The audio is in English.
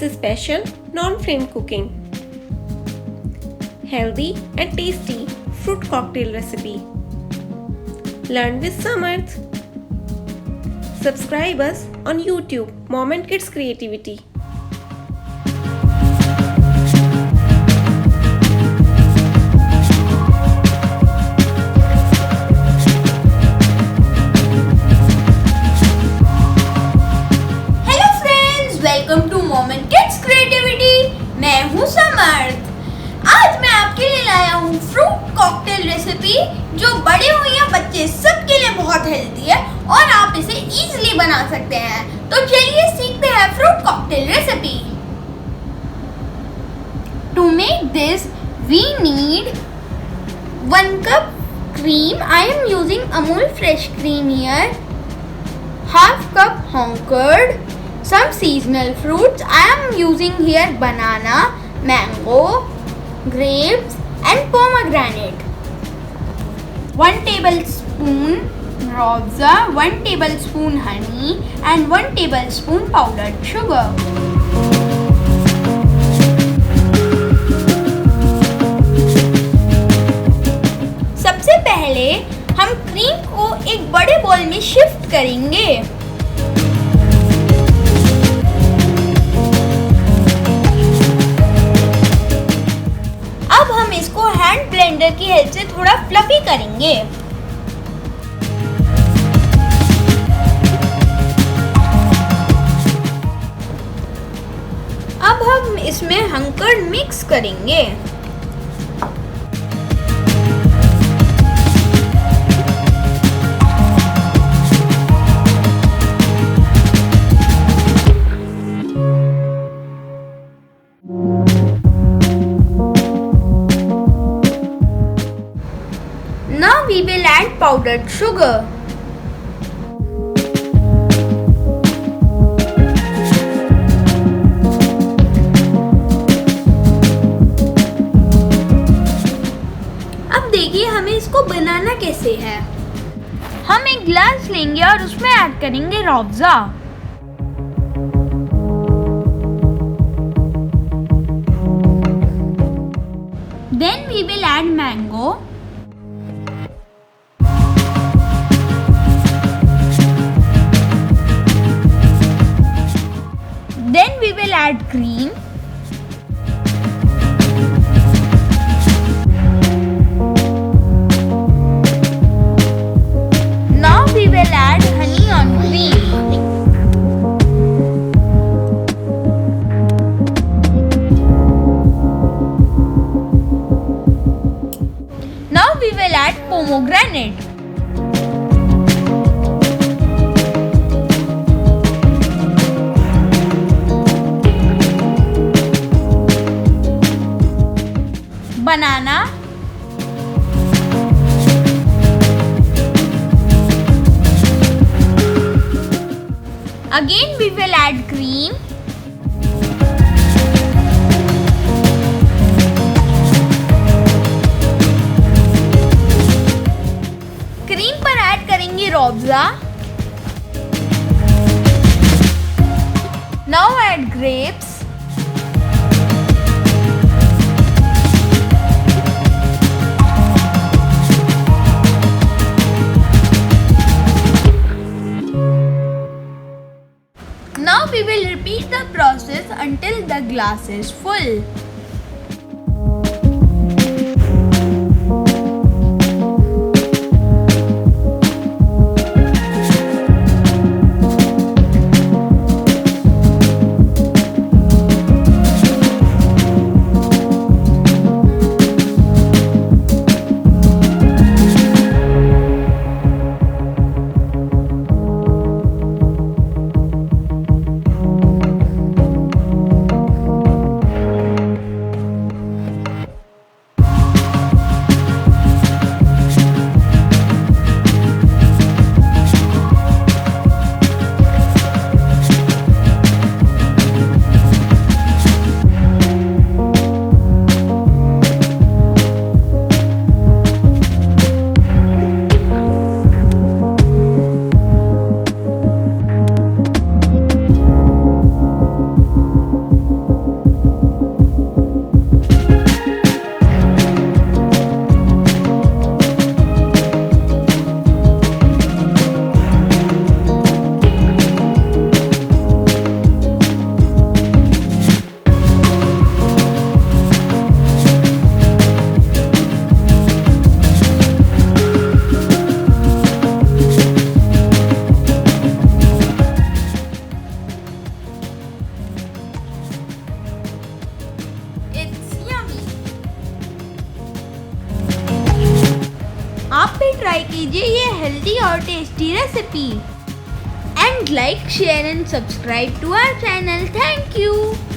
special non-flame cooking. Healthy and tasty fruit cocktail recipe. Learn with Samarth. Subscribe us on YouTube, Mom and Kids Creativity. Welcome to momandkidscreativity। मैं हूँ समर्थ। आज मैं आपके लिए लाया हूँ फ्रूट कॉकटेल रेसिपी जो बड़े हो या बच्चे सबके लिए बहुत हेल्दी है और आप इसे इजीली बना सकते हैं। तो चलिए सीखते हैं fruit cocktail recipe. To make this we need 1 cup cream. I am using Amul fresh cream here. Half cup honkered. Some seasonal fruits. I am using here banana, mango, grapes and pomegranate. 1 tablespoon afja, 1 tablespoon honey and 1 tablespoon powdered sugar. सबसे पहले हम cream को एक बड़े ball में shift करेंगे। इसको hand blender की हेल्प से थोड़ा फ्लफी करेंगे। अब हम इसमें हंकर्ड मिक्स करेंगे। Now we will add powdered sugar. अब देखिए हमें इसको बनाना कैसे है। हम एक ग्लास लेंगे और उसमें ऐड करेंगे रूह। Then we will add mango. Then we will add cream. Now we will add honey on cream. Now we will add pomegranate. Banana, again we will add cream, cream पर add करेंगे रूह। Now add grapes. Now we will repeat the process until the glass is full. recipe. And like, share and subscribe to our channel. Thank you.